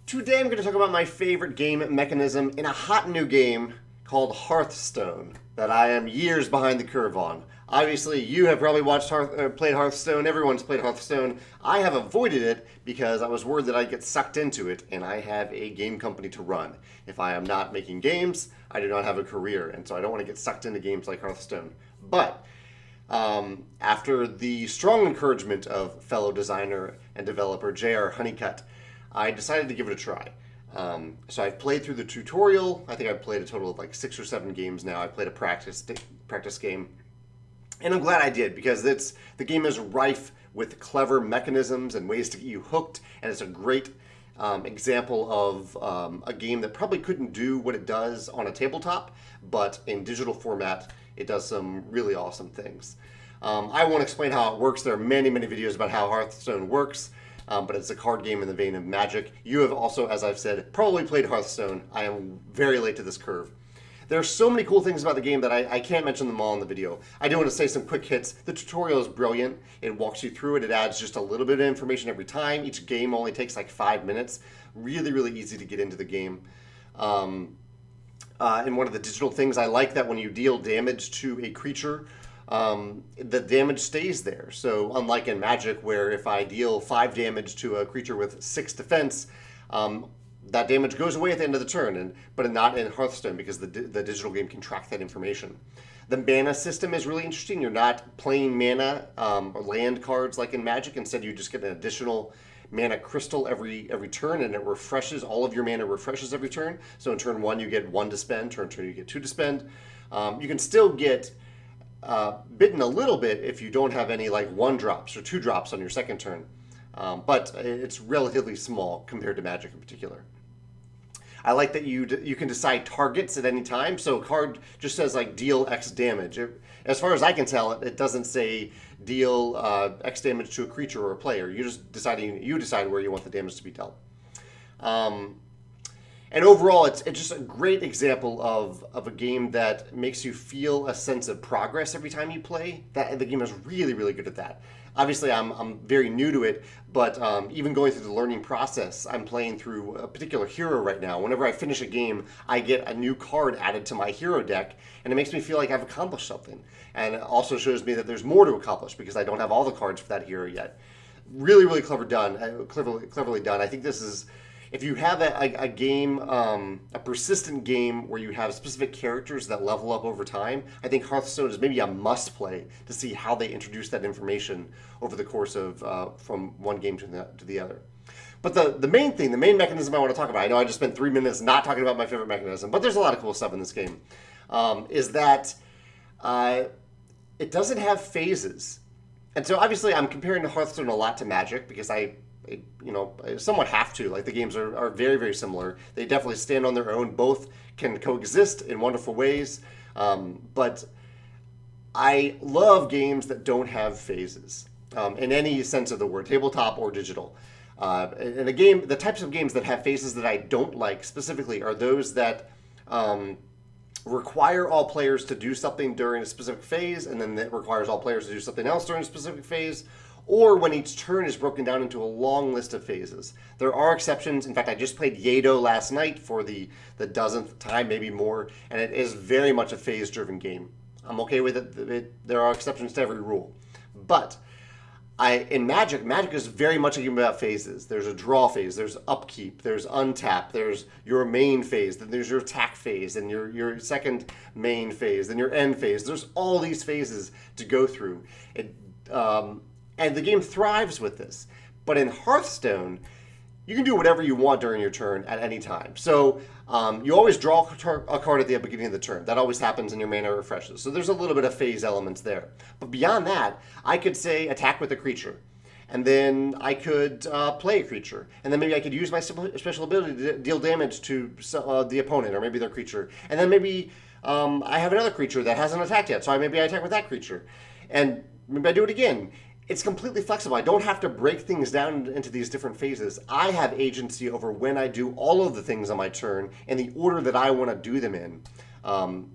Today I'm going to talk about my favorite game mechanism in a hot new game called Hearthstone that I am years behind the curve on. Obviously, you have probably played Hearthstone. Everyone's played Hearthstone. I have avoided it because I was worried that I'd get sucked into it, and I have a game company to run. If I am not making games, I do not have a career, and so I don't want to get sucked into games like Hearthstone. But after the strong encouragement of fellow designer and developer J.R. Honeycutt, I decided to give it a try. So I've played through the tutorial. I think I've played a total of like 6 or 7 games now. I played a practice game. And I'm glad I did, because the game is rife with clever mechanisms and ways to get you hooked, and it's a great example of a game that probably couldn't do what it does on a tabletop, but in digital format, it does some really awesome things. I won't explain how it works. There are many, many videos about how Hearthstone works, but it's a card game in the vein of Magic. You have also, as I've said, probably played Hearthstone. I am very late to this curve. There are so many cool things about the game that I can't mention them all in the video. I do want to say some quick hits. The tutorial is brilliant. It walks you through it. It adds just a little bit of information every time. Each game only takes like 5 minutes. Really, really easy to get into the game. And one of the digital things, I like that when you deal damage to a creature, the damage stays there. So unlike in Magic, where if I deal 5 damage to a creature with 6 defense, that damage goes away at the end of the turn, but not in Hearthstone, because the digital game can track that information. The mana system is really interesting. You're not playing mana or land cards like in Magic. Instead, you just get an additional mana crystal every turn, and it refreshes. All of your mana refreshes every turn. So in turn 1, you get 1 to spend. Turn 2, you get 2 to spend. You can still get bitten a little bit if you don't have any like 1 drops or 2 drops on your second turn. But it's relatively small compared to Magic in particular. I like that you can decide targets at any time. So a card just says like deal X damage. As far as I can tell, it doesn't say deal X damage to a creature or a player. You decide where you want the damage to be dealt. And overall, it's just a great example of a game that makes you feel a sense of progress every time you play. The game is really, really good at that. Obviously, I'm very new to it, but even going through the learning process, I'm playing through a particular hero right now. Whenever I finish a game, I get a new card added to my hero deck, and it makes me feel like I've accomplished something. And it also shows me that there's more to accomplish, because I don't have all the cards for that hero yet. Really, really cleverly done. I think this is... If you have a game, a persistent game where you have specific characters that level up over time, I think Hearthstone is maybe a must-play to see how they introduce that information over the course of from one game to the other. But the main mechanism I want to talk about, I know I just spent 3 minutes not talking about my favorite mechanism, but there's a lot of cool stuff in this game, is that it doesn't have phases. And so obviously I'm comparing Hearthstone a lot to Magic, because I somewhat have to. Like, the games are very, very similar. They definitely stand on their own. Both can coexist in wonderful ways. But I love games that don't have phases in any sense of the word, tabletop or digital. And the types of games that have phases that I don't like specifically are those that require all players to do something during a specific phase, and then that requires all players to do something else during a specific phase, or when each turn is broken down into a long list of phases. There are exceptions. In fact, I just played Yedo last night for the dozenth time, maybe more, and it is very much a phase-driven game. I'm okay with it. There are exceptions to every rule. But in Magic is very much a game about phases. There's a draw phase, there's upkeep, there's untap, there's your main phase, then there's your attack phase, and your second main phase, then your end phase. There's all these phases to go through. And the game thrives with this. But in Hearthstone, you can do whatever you want during your turn at any time. So you always draw a card at the beginning of the turn. That always happens, and your mana refreshes. So there's a little bit of phase elements there. But beyond that, I could say attack with a creature. And then I could play a creature. And then maybe I could use my special ability to deal damage to the opponent, or maybe their creature. And then maybe I have another creature that hasn't attacked yet, so maybe I attack with that creature. And maybe I do it again. It's completely flexible. I don't have to break things down into these different phases. I have agency over when I do all of the things on my turn and the order that I want to do them in. And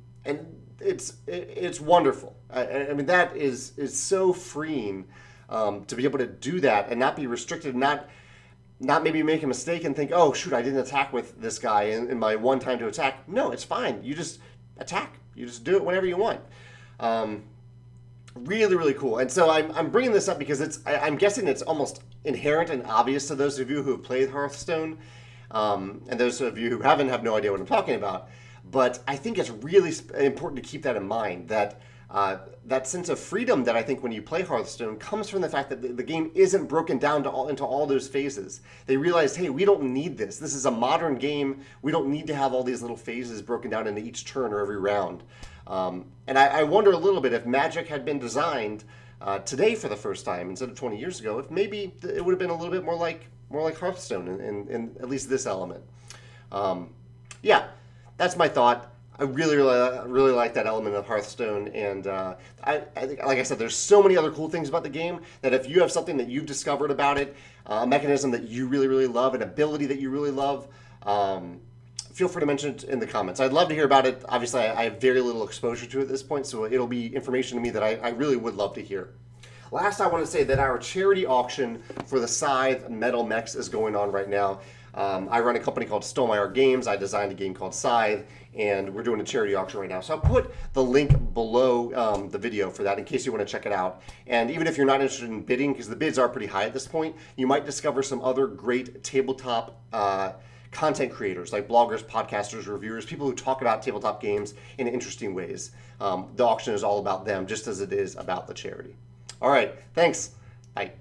it's wonderful. I mean, that is so freeing to be able to do that and not be restricted, not not maybe make a mistake and think, oh, shoot, I didn't attack with this guy in my one time to attack. No, it's fine. You just attack. You just do it whenever you want. Really, really cool. And so I'm bringing this up because I'm guessing it's almost inherent and obvious to those of you who have played Hearthstone, and those of you who haven't have no idea what I'm talking about. But I think it's really important to keep that in mind, that that sense of freedom that I think when you play Hearthstone comes from the fact that the game isn't broken down into all those phases. They realized, hey, we don't need this. This is a modern game. We don't need to have all these little phases broken down into each turn or every round. And I wonder a little bit if Magic had been designed today for the first time instead of 20 years ago, if maybe it would have been a little bit more like Hearthstone in at least this element. Yeah, that's my thought. I really like that element of Hearthstone, and I think, like I said, there's so many other cool things about the game that if you have something that you've discovered about it, a mechanism that you really love, an ability that you really love, feel free to mention it in the comments. I'd love to hear about it. Obviously, I have very little exposure to it at this point, so it'll be information to me that I really would love to hear. Last, I want to say that our charity auction for the Scythe Metal Mechs is going on right now. I run a company called Stonemaier Games. I designed a game called Scythe, and we're doing a charity auction right now. So I'll put the link below the video for that in case you want to check it out. And even if you're not interested in bidding, because the bids are pretty high at this point, you might discover some other great tabletop content creators like bloggers, podcasters, reviewers, people who talk about tabletop games in interesting ways. The auction is all about them, just as it is about the charity. All right, thanks. Bye.